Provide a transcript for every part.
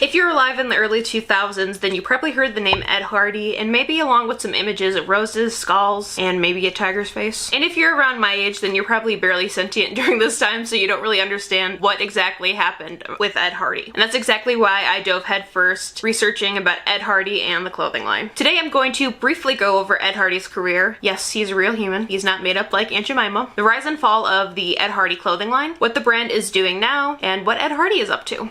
If you're alive in the early 2000s, then you probably heard the name Ed Hardy, and maybe along with some images of roses, skulls, and maybe a tiger's face. And if you're around my age, then you're probably barely sentient during this time, so you don't really understand what exactly happened with Ed Hardy. And that's exactly why I dove headfirst researching about Ed Hardy and the clothing line. Today I'm going to briefly go over Ed Hardy's career. Yes, he's a real human. He's not made up like Aunt Jemima. The rise and fall of the Ed Hardy clothing line, what the brand is doing now, and what Ed Hardy is up to.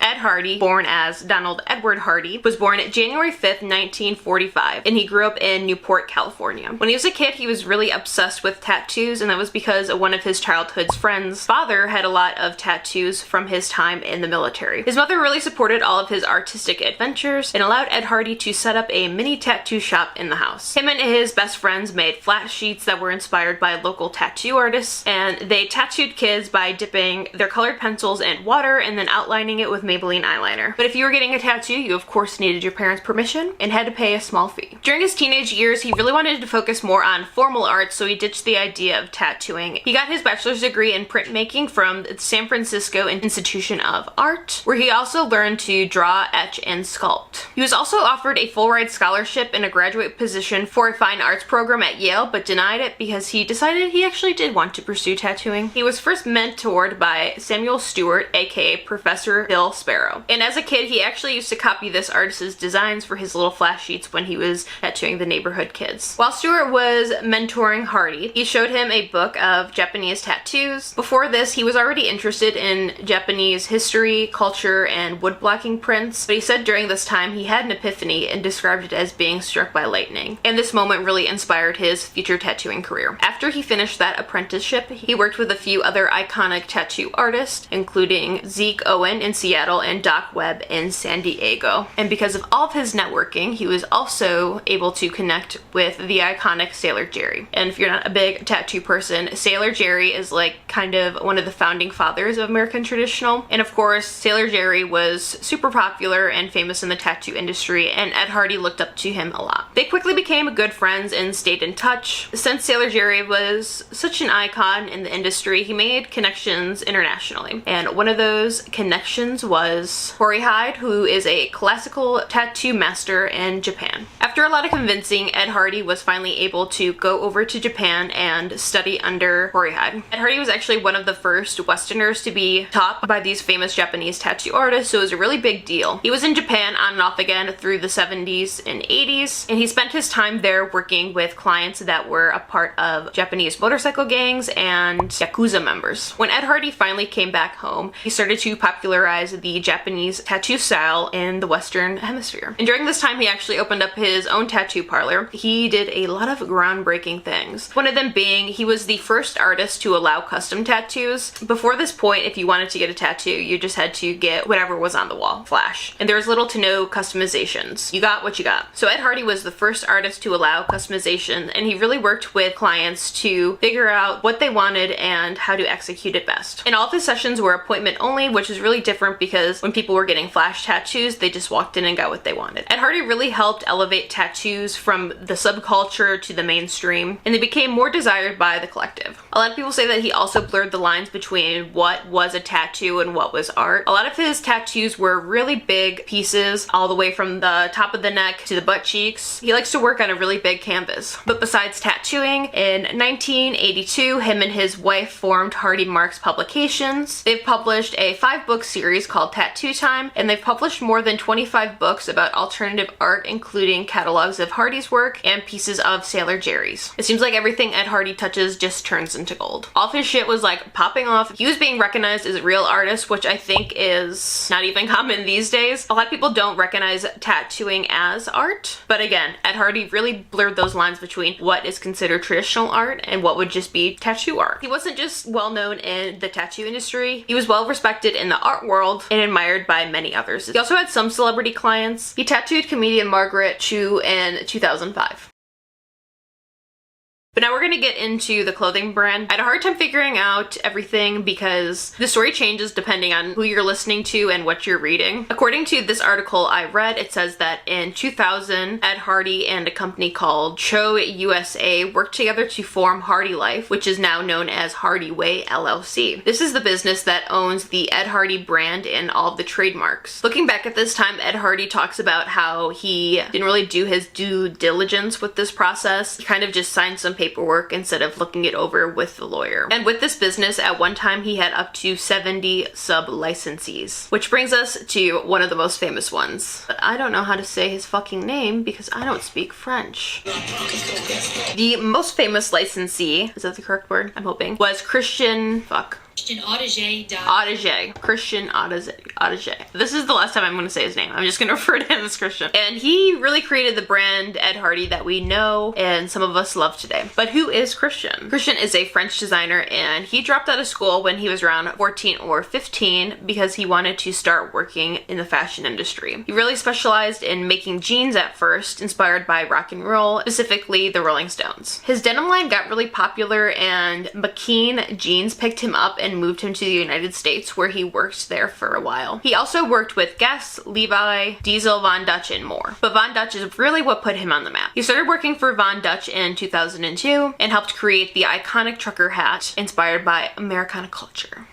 Ed Hardy, born as Donald Edward Hardy, was born January 5th, 1945, and he grew up in Newport, California. When he was a kid, he was really obsessed with tattoos, and that was because one of his childhood's friends' father had a lot of tattoos from his time in the military. His mother really supported all of his artistic adventures and allowed Ed Hardy to set up a mini tattoo shop in the house. Him and his best friends made flat sheets that were inspired by local tattoo artists, and they tattooed kids by dipping their colored pencils in water and then outlining it with Maybelline eyeliner. But if you were getting a tattoo, you of course needed your parents' permission and had to pay a small fee. During his teenage years, he really wanted to focus more on formal art, so he ditched the idea of tattooing. He got his bachelor's degree in printmaking from the San Francisco Institution of Art, where he also learned to draw, etch, and sculpt. He was also offered a full-ride scholarship and a graduate position for a fine arts program at Yale, but denied it because he decided he actually did want to pursue tattooing. He was first mentored by Samuel Stewart, aka Professor Bill Sparrow. And as a kid, he actually used to copy this artist's designs for his little flash sheets when he was tattooing the neighborhood kids. While Stewart was mentoring Hardy, he showed him a book of Japanese tattoos. Before this, he was already interested in Japanese history, culture, and woodblocking prints, but he said during this time he had an epiphany and described it as being struck by lightning. And this moment really inspired his future tattooing career. After he finished that apprenticeship, he worked with a few other iconic tattoo artists, including Zeke Owen in Seattle and Doc Webb in San Diego. And because of all of his networking, he was also able to connect with the iconic Sailor Jerry. And if you're not a big tattoo person, Sailor Jerry is like kind of one of the founding fathers of American traditional. And of course, Sailor Jerry was super popular and famous in the tattoo industry, and Ed Hardy looked up to him a lot. They quickly became good friends and stayed in touch. Since Sailor Jerry was such an icon in the industry, he made connections internationally. And one of those connections was Corey Hyde, who is a classical tattoo master in Japan. After a lot of convincing, Ed Hardy was finally able to go over to Japan and study under Corey Hyde. Ed Hardy was actually one of the first Westerners to be taught by these famous Japanese tattoo artists, so it was a really big deal. He was in Japan on and off again through the 70s and 80s, and he spent his time there working with clients that were a part of Japanese motorcycle gangs and Yakuza members. When Ed Hardy finally came back home, he started to popularize the Japanese tattoo style in the Western Hemisphere. And during this time, he actually opened up his own tattoo parlor. He did a lot of groundbreaking things. One of them being, he was the first artist to allow custom tattoos. Before this point, if you wanted to get a tattoo, you just had to get whatever was on the wall, flash. And there was little to no customizations. You got what you got. So Ed Hardy was the first artist to allow customization, and he really worked with clients to figure out what they wanted and how to execute it best. And all of his sessions were appointment only, which is really different because when people were getting flash tattoos, they just walked in and got what they wanted. Ed Hardy really helped elevate tattoos from the subculture to the mainstream, and they became more desired by the collective. A lot of people say that he also blurred the lines between what was a tattoo and what was art. A lot of his tattoos were really big pieces, all the way from the top of the neck to the butt cheeks. He likes to work on a really big canvas. But besides tattooing, in 1982, him and his wife formed Hardy Marks Publications. They've published a 5-book series called Tattoo Time, and they've published more than 25 books about alternative art, including catalogs of Hardy's work and pieces of Sailor Jerry's. It seems like everything Ed Hardy touches just turns into gold. All of his shit was like popping off. He was being recognized as a real artist, which I think is not even common these days. A lot of people don't recognize tattooing as art, but again, Ed Hardy really blurred those lines between what is considered traditional art and what would just be tattoo art. He wasn't just well known in the tattoo industry, he was well respected in the art world and admired by many others. He also had some celebrity clients. He tattooed comedian Margaret Cho in 2005. But now we're gonna get into the clothing brand. I had a hard time figuring out everything because the story changes depending on who you're listening to and what you're reading. According to this article I read, it says that in 2000, Ed Hardy and a company called Cho USA worked together to form Hardy Life, which is now known as Hardy Way LLC. This is the business that owns the Ed Hardy brand and all of the trademarks. Looking back at this time, Ed Hardy talks about how he didn't really do his due diligence with this process. He kind of just signed some paperwork instead of looking it over with the lawyer. And with this business, at one time he had up to 70 sub-licensees, which brings us to one of the most famous ones. But I don't know how to say his fucking name because I don't speak French. The most famous licensee, is that the correct word? I'm hoping, was Christian Audigier. Christian Audigier. This is the last time I'm going to say his name. I'm just going to refer to him as Christian. And he really created the brand Ed Hardy that we know and some of us love today. But who is Christian? Christian is a French designer, and he dropped out of school when he was around 14 or 15 because he wanted to start working in the fashion industry. He really specialized in making jeans at first, inspired by rock and roll, specifically the Rolling Stones. His denim line got really popular, and McKean Jeans picked him up and moved him to the United States, where he worked there for a while. He also worked with Guess, Levi, Diesel, Von Dutch, and more. But Von Dutch is really what put him on the map. He started working for Von Dutch in 2002 and helped create the iconic trucker hat inspired by Americana culture.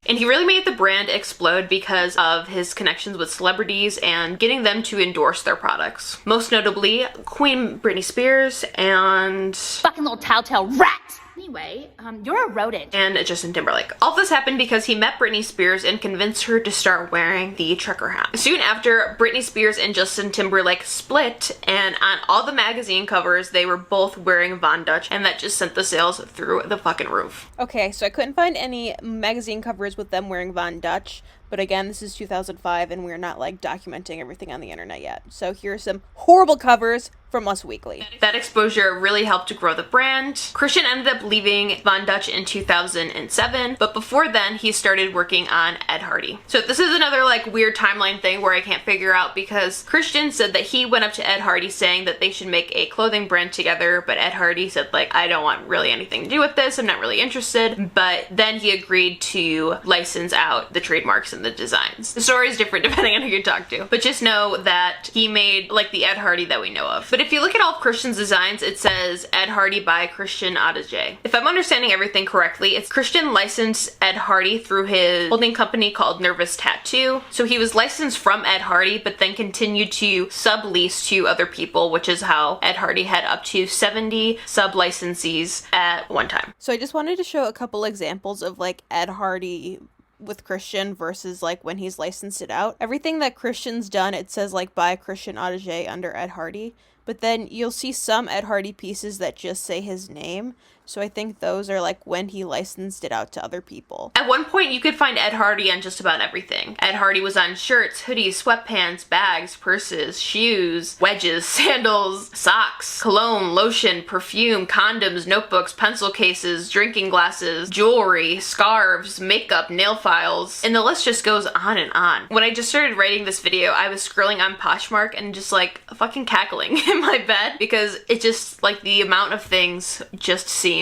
And he really made the brand explode because of his connections with celebrities and getting them to endorse their products. Most notably, Queen Britney Spears and... fucking little telltale rat! Anyway, you're a rodent. And Justin Timberlake. All this happened because he met Britney Spears and convinced her to start wearing the trucker hat. Soon after, Britney Spears and Justin Timberlake split, and on all the magazine covers, they were both wearing Von Dutch, and that just sent the sales through the fucking roof. Okay, so I couldn't find any magazine covers with them wearing Von Dutch, but again, this is 2005 and we're not like documenting everything on the internet yet. So here are some horrible covers from Us Weekly. That exposure really helped to grow the brand. Christian ended up leaving Von Dutch in 2007, but before then he started working on Ed Hardy. So this is another like weird timeline thing where I can't figure out, because Christian said that he went up to Ed Hardy saying that they should make a clothing brand together, but Ed Hardy said like, I don't want really anything to do with this, I'm not really interested. But then he agreed to license out the trademarks and the designs. The story is different depending on who you talk to, but just know that he made like the Ed Hardy that we know of. But if you look at all of Christian's designs, it says Ed Hardy by Christian Audigier. If I'm understanding everything correctly, it's Christian licensed Ed Hardy through his holding company called Nervous Tattoo. So he was licensed from Ed Hardy, but then continued to sublease to other people, which is how Ed Hardy had up to 70 sub-licensees at one time. So I just wanted to show a couple examples of like Ed Hardy with Christian versus like when he's licensed it out. Everything that Christian's done, it says like by Christian Audigier under Ed Hardy, but then you'll see some Ed Hardy pieces that just say his name. So I think those are like when he licensed it out to other people. At one point, you could find Ed Hardy on just about everything. Ed Hardy was on shirts, hoodies, sweatpants, bags, purses, shoes, wedges, sandals, socks, cologne, lotion, perfume, condoms, notebooks, pencil cases, drinking glasses, jewelry, scarves, makeup, nail files, and the list just goes on and on. When I just started writing this video, I was scrolling on Poshmark and just like fucking cackling in my bed because it just like the amount of things just seemed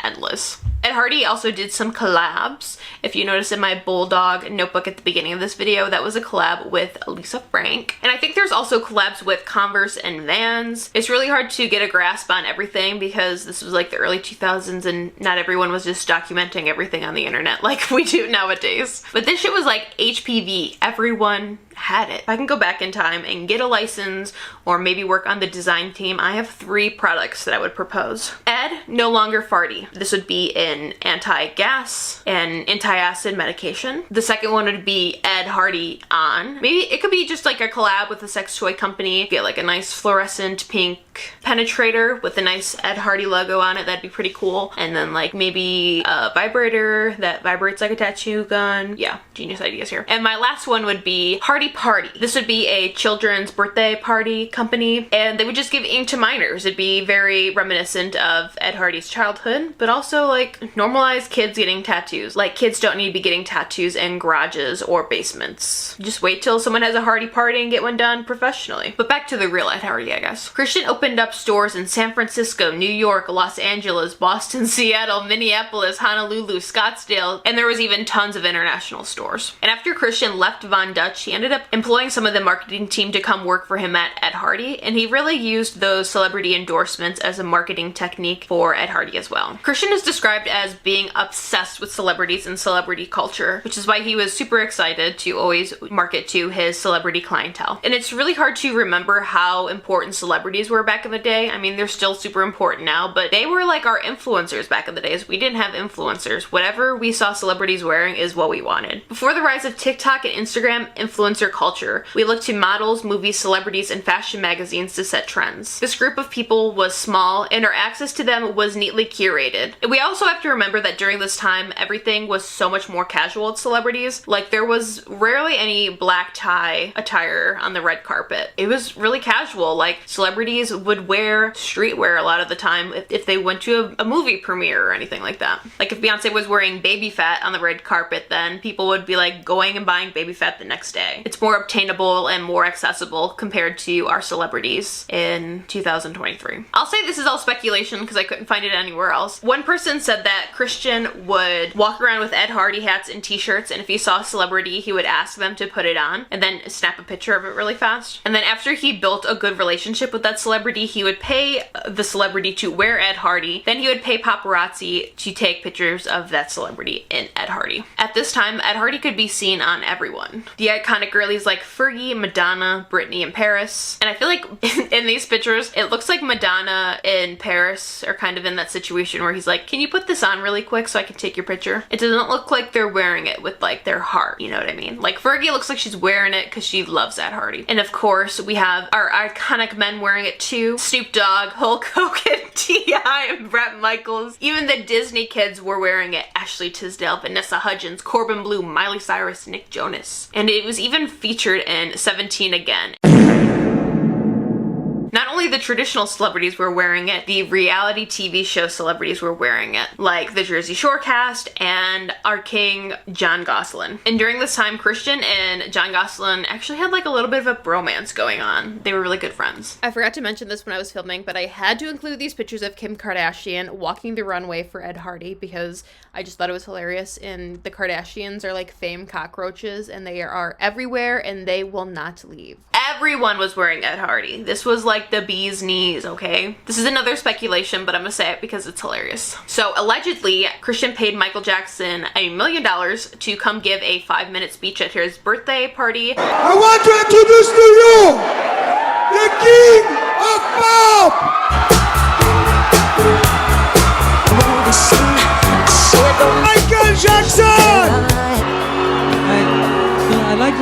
endless. Ed Hardy also did some collabs. If you notice in my Bulldog notebook at the beginning of this video, that was a collab with Lisa Frank. And I think there's also collabs with Converse and Vans. It's really hard to get a grasp on everything because this was like the early 2000s and not everyone was just documenting everything on the internet like we do nowadays. But this shit was like HPV. Everyone had it. If I can go back in time and get a license or maybe work on the design team, I have 3 products that I would propose. Ed, no longer farty. This would be an anti-gas and anti-acid medication. The second one would be Ed Hardy on. Maybe it could be just like a collab with a sex toy company. Get like a nice fluorescent pink penetrator with a nice Ed Hardy logo on it. That'd be pretty cool. And then like maybe a vibrator that vibrates like a tattoo gun. Yeah, genius ideas here. And my last one would be Hardy Party. This would be a children's birthday party company, and they would just give ink to minors. It'd be very reminiscent of Ed Hardy's childhood, but also like normalize kids getting tattoos. Like, kids don't need to be getting tattoos in garages or basements. Just wait till someone has a Hardy party and get one done professionally. But back to the real Ed Hardy, I guess. Christian opened up stores in San Francisco, New York, Los Angeles, Boston, Seattle, Minneapolis, Honolulu, Scottsdale, and there was even tons of international stores. And after Christian left Von Dutch, he ended up employing some of the marketing team to come work for him at Ed Hardy, and he really used those celebrity endorsements as a marketing technique for Ed Hardy as well. Christian is described as being obsessed with celebrities and celebrity culture, which is why he was super excited to always market to his celebrity clientele. And it's really hard to remember how important celebrities were back in the day. I mean, they're still super important now, but they were like our influencers back in the days. We didn't have influencers. Whatever we saw celebrities wearing is what we wanted. Before the rise of TikTok and Instagram influencer culture, we looked to models, movies, celebrities, and fashion magazines to set trends. This group of people was small, and our access to them was neatly curated. And we also have to remember that during this time, everything was so much more casual with celebrities. Like, there was rarely any black tie attire on the red carpet. It was really casual. Like, celebrities would wear streetwear a lot of the time if they went to a movie premiere or anything like that. Like, if Beyonce was wearing baby fat on the red carpet, then people would be like going and buying baby fat the next day. It's more obtainable and more accessible compared to our celebrities in 2023. I'll say this is all speculation because I couldn't find it anywhere else. One person said that Christian would walk around with Ed Hardy hats and t-shirts, and if he saw a celebrity, he would ask them to put it on and then snap a picture of it really fast. And then after he built a good relationship with that celebrity, he would pay the celebrity to wear Ed Hardy. Then he would pay paparazzi to take pictures of that celebrity in Ed Hardy. At this time, Ed Hardy could be seen on everyone. The iconic girlies like Fergie, Madonna, Britney, and Paris. And I feel like in these pictures, it looks like Madonna and Paris are kind of in that situation where he's like, can you put this on really quick so I can take your picture? It doesn't look like they're wearing it with like their heart, you know what I mean? Like, Fergie looks like she's wearing it because she loves Ed Hardy. And of course, we have our iconic men wearing it too. Snoop Dogg, Hulk Hogan, T.I., and Bret Michaels. Even the Disney kids were wearing it. Ashley Tisdale, Vanessa Hudgens, Corbin Blue, Miley Cyrus, Nick Jonas. And it was even featured in 17 Again. Not only the traditional celebrities were wearing it, the reality TV show celebrities were wearing it, like the Jersey Shore cast and our king, John Gosselin. And during this time, Christian and John Gosselin actually had like a little bit of a bromance going on. They were really good friends. I forgot to mention this when I was filming, but I had to include these pictures of Kim Kardashian walking the runway for Ed Hardy because I just thought it was hilarious. And the Kardashians are like fame cockroaches, and they are everywhere and they will not leave. Everyone was wearing Ed Hardy. This was like the bee's knees, okay? This is another speculation, but I'm gonna say it because it's hilarious. So allegedly, Christian paid Michael Jackson $1 million to come give a 5-minute speech at his birthday party. I want to introduce to you the king of pop! Michael Jackson! I'd like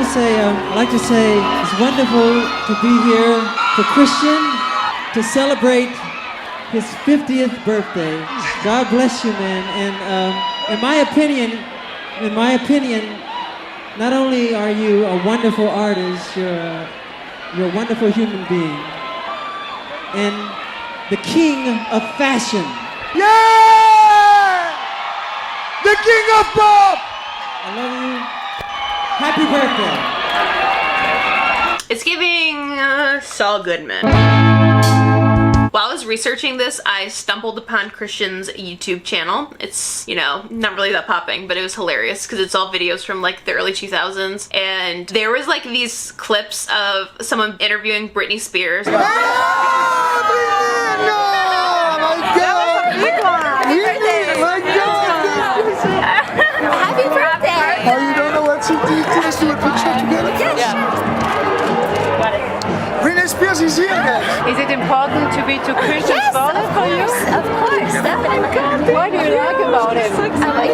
to say it's wonderful to be here for Christian to celebrate his 50th birthday. God bless you, man. And in my opinion, not only are you a wonderful artist, you're a wonderful human being, and the king of fashion. Yeah! The king of pop! I love you. Happy birthday. It's giving Saul Goodman. While I was researching this, I stumbled upon Christian's YouTube channel. It's, you know, not really that popping, but it was hilarious because it's all videos from like the early 2000s. And there was like these clips of someone interviewing Britney Spears. Happy birthday! Oh, you don't know what she did? Let's do a picture together? Britney Spears is here, guys. Is it important to be to Christian's father for you? Of course, definitely. What do you like about him?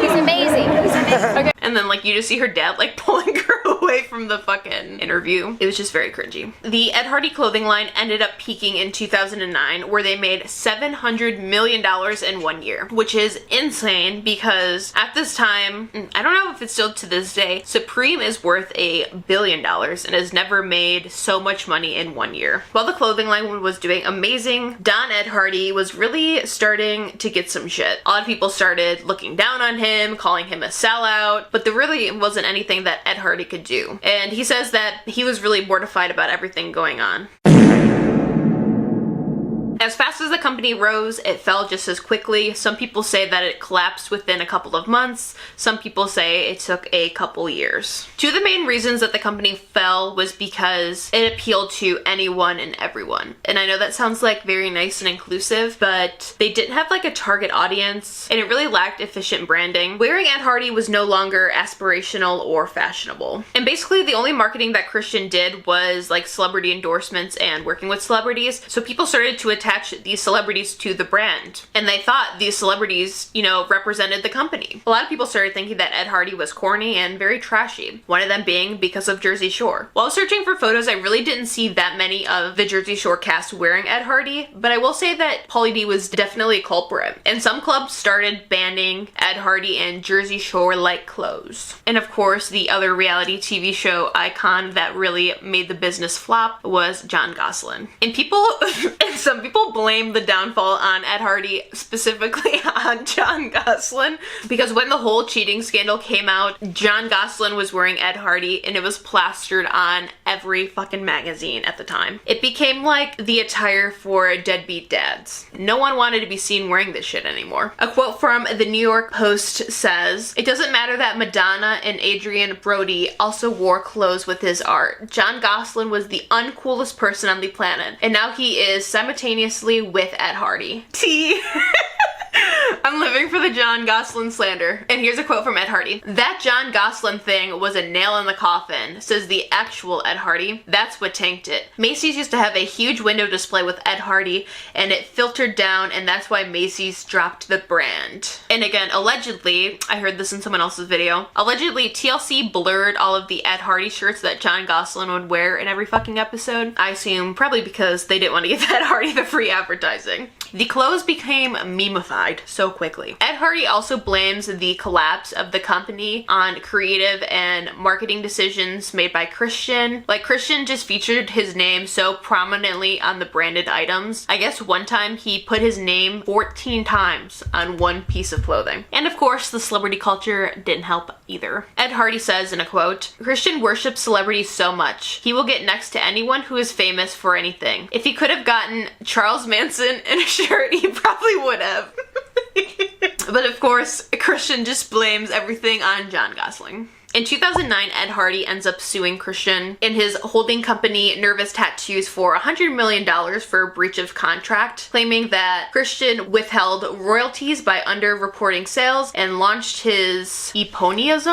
He's amazing. He's amazing. And then like you just see her dad like pulling her away from from the fucking interview. It was just very cringy. The Ed Hardy clothing line ended up peaking in 2009, where they made $700 million in 1 year, which is insane because at this time, I don't know if it's still to this day, Supreme is worth $1 billion and has never made so much money in 1 year. While the clothing line was doing amazing, Don Ed Hardy was really starting to get some shit. A lot of people started looking down on him, calling him a sellout, but there really wasn't anything that Ed Hardy could do. And he says that he was really mortified about everything going on. As fast as the company rose, it fell just as quickly. Some people say that it collapsed within a couple of months. Some people say it took a couple years. Two of the main reasons that the company fell was because it appealed to anyone and everyone. And I know that sounds like very nice and inclusive, but they didn't have like a target audience, and it really lacked efficient branding. Wearing Ed Hardy was no longer aspirational or fashionable. And basically the only marketing that Christian did was like celebrity endorsements and working with celebrities. So people started to attach these celebrities to the brand, and they thought these celebrities, you know, represented the company. A lot of people started thinking that Ed Hardy was corny and very trashy, one of them being because of Jersey Shore. While searching for photos, I really didn't see that many of the Jersey Shore cast wearing Ed Hardy, but I will say that Pauly D was definitely a culprit, and some clubs started banning Ed Hardy and Jersey Shore-like clothes. And of course, the other reality TV show icon that really made the business flop was Jon Gosselin. And people, and some people blame the downfall on Ed Hardy, specifically on Jon Gosselin, because when the whole cheating scandal came out, Jon Gosselin was wearing Ed Hardy and it was plastered on every fucking magazine at the time. It became like the attire for deadbeat dads. No one wanted to be seen wearing this shit anymore. A quote from the New York Post says, "It doesn't matter that Madonna and Adrian Brody also wore clothes with his art. Jon Gosselin was the uncoolest person on the planet, and now he is simultaneously with Ed Hardy." T. I'm living for the Jon Gosselin slander. And here's a quote from Ed Hardy. "That Jon Gosselin thing was a nail in the coffin," says the actual Ed Hardy. "That's what tanked it. Macy's used to have a huge window display with Ed Hardy, and it filtered down, and that's why Macy's dropped the brand." And again, allegedly, I heard this in someone else's video, allegedly TLC blurred all of the Ed Hardy shirts that Jon Gosselin would wear in every fucking episode. I assume probably because they didn't want to give Ed Hardy the free advertising. The clothes became memeified so quickly. Ed Hardy also blames the collapse of the company on creative and marketing decisions made by Christian. Like, Christian just featured his name so prominently on the branded items. I guess one time he put his name 14 times on one piece of clothing. And of course, the celebrity culture didn't help either. Ed Hardy says in a quote, "Christian worships celebrities so much. He will get next to anyone who is famous for anything. If he could have gotten Charles Manson in a shirt, he probably would have." But of course, Christian just blames everything on Jon Gosselin. In 2009, Ed Hardy ends up suing Christian and his holding company Nervous Tattoos for $100 million for a breach of contract, claiming that Christian withheld royalties by under-reporting sales and launched his eponymous.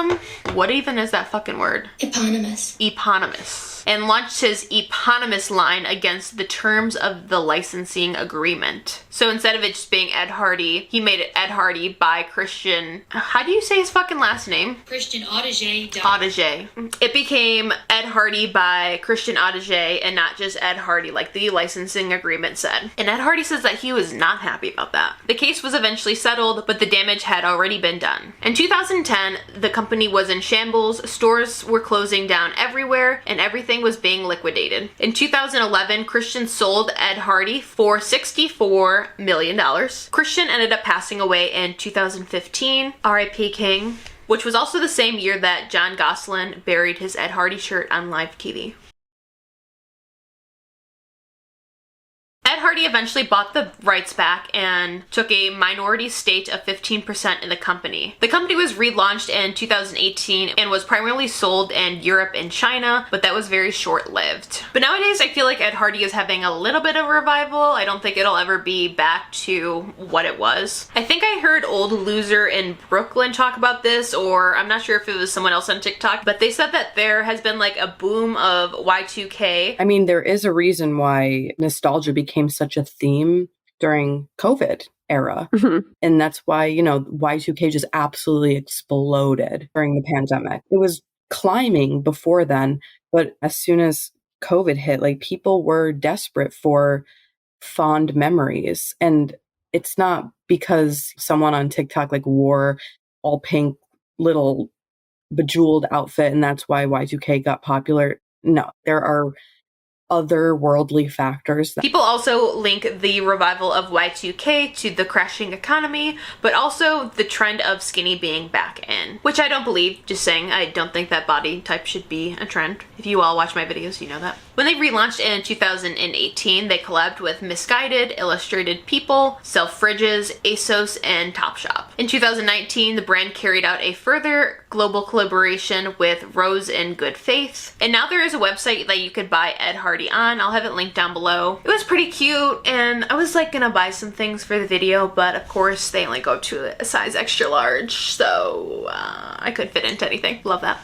What even is that fucking word? Eponymous. And launched his eponymous line against the terms of the licensing agreement. So instead of it just being Ed Hardy, he made it Ed Hardy by Christian. How do you say his fucking last name? Christian Audigier. Audigier. It became Ed Hardy by Christian Audigier and not just Ed Hardy like the licensing agreement said. And Ed Hardy says that he was not happy about that. The case was eventually settled, but the damage had already been done. In 2010, the company was in shambles, stores were closing down everywhere, and everything was being liquidated. In 2011, Christian sold Ed Hardy for $64 million. Christian ended up passing away in 2015, R.I.P. King, which was also the same year that Jon Gosselin buried his Ed Hardy shirt on live TV. Ed Hardy eventually bought the rights back and took a minority stake of 15% in the company. The company was relaunched in 2018 and was primarily sold in Europe and China, but that was very short-lived. But nowadays, I feel like Ed Hardy is having a little bit of a revival. I don't think it'll ever be back to what it was. I think I heard Old Loser in Brooklyn talk about this, or I'm not sure if it was someone else on TikTok, but they said that there has been like a boom of Y2K. I mean, there is a reason why nostalgia became such a theme during COVID era. And that's why, you know, Y2K just absolutely exploded during the pandemic. It was climbing before then, but as soon as COVID hit, like people were desperate for fond memories. And it's not because someone on TikTok like wore all pink little bejeweled outfit and that's why Y2K got popular. No, there are other worldly factors. People also link the revival of Y2K to the crashing economy, but also the trend of skinny being back in, which I don't believe. Just saying, I don't think that body type should be a trend. If you all watch my videos, you know that. When they relaunched in 2018, they collabed with Misguided, Illustrated People, Selfridges, ASOS, and Topshop. In 2019, the brand carried out a further global collaboration with Rose in Good Faith, and now there is a website that you could buy Ed Hardy on. I'll have it linked down below. It was pretty cute, and I was like gonna buy some things for the video, but of course they only go to a size extra large, so I couldn't fit into anything. Love that.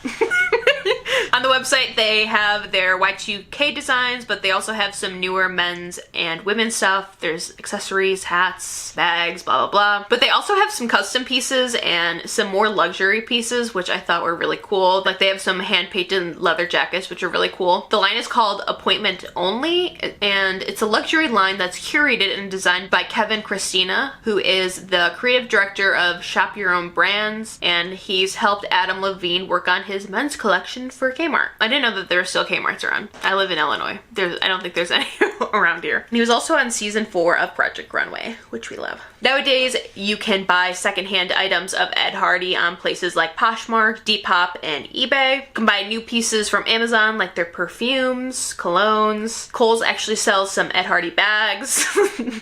On the website, they have their Y2K designs, but they also have some newer men's and women's stuff. There's accessories, hats, bags, blah, blah, blah. But they also have some custom pieces and some more luxury pieces, which I thought were really cool. Like they have some hand-painted leather jackets, which are really cool. The line is called Appointment Only, and it's a luxury line that's curated and designed by Kevin Christina, who is the creative director of Shop Your Own Brands, and he's helped Adam Levine work on his men's collection for Kmart. I didn't know that there were still Kmarts around. I live in Illinois. I don't think there's any around here. And he was also on season 4 of Project Runway, which we love. Nowadays, you can buy secondhand items of Ed Hardy on places like Poshmark, Depop, and eBay. You can buy new pieces from Amazon, like their perfumes, colognes. Kohl's actually sells some Ed Hardy bags.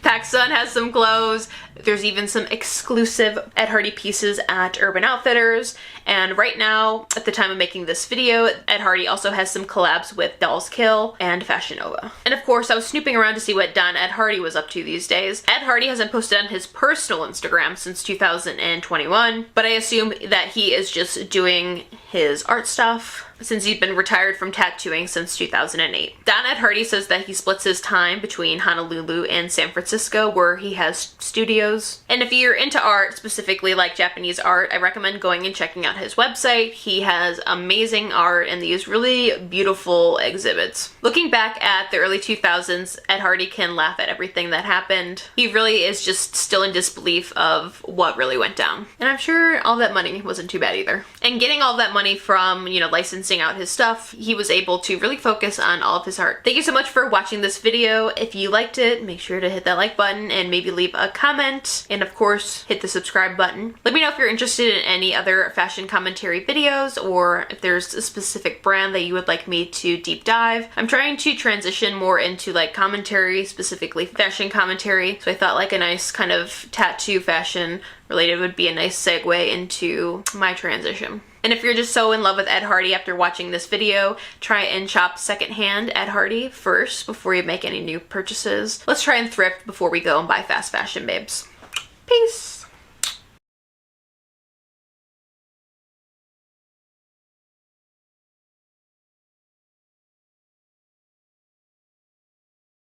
PacSun has some clothes. There's even some exclusive Ed Hardy pieces at Urban Outfitters. And right now, at the time of making this video, Ed Hardy also has some collabs with Dolls Kill and Fashion Nova. And of course, I was snooping around to see what Don Ed Hardy was up to these days. Ed Hardy hasn't posted on his personal Instagram since 2021, but I assume that he is just doing his art stuff since he's been retired from tattooing since 2008. Don Ed Hardy says that he splits his time between Honolulu and San Francisco, where he has studios. And if you're into art, specifically like Japanese art, I recommend going and checking out his website. He has amazing art and these really beautiful exhibits. Looking back at the early 2000s, Ed Hardy can laugh at everything that happened. He really is just still in disbelief of what really went down. And I'm sure all that money wasn't too bad either. And getting all that money from, licensing out his stuff, he was able to really focus on all of his art. Thank you so much for watching this video. If you liked it, make sure to hit that like button and maybe leave a comment. And of course, hit the subscribe button. Let me know if you're interested in any other fashion commentary videos or if there's a specific brand that you would like me to deep dive. I'm trying to transition more into like commentary, specifically fashion commentary. So I thought like a nice kind of tattoo fashion related would be a nice segue into my transition. And if you're just so in love with Ed Hardy after watching this video, try and shop secondhand Ed Hardy first before you make any new purchases. Let's try and thrift before we go and buy fast fashion, babes. Peace!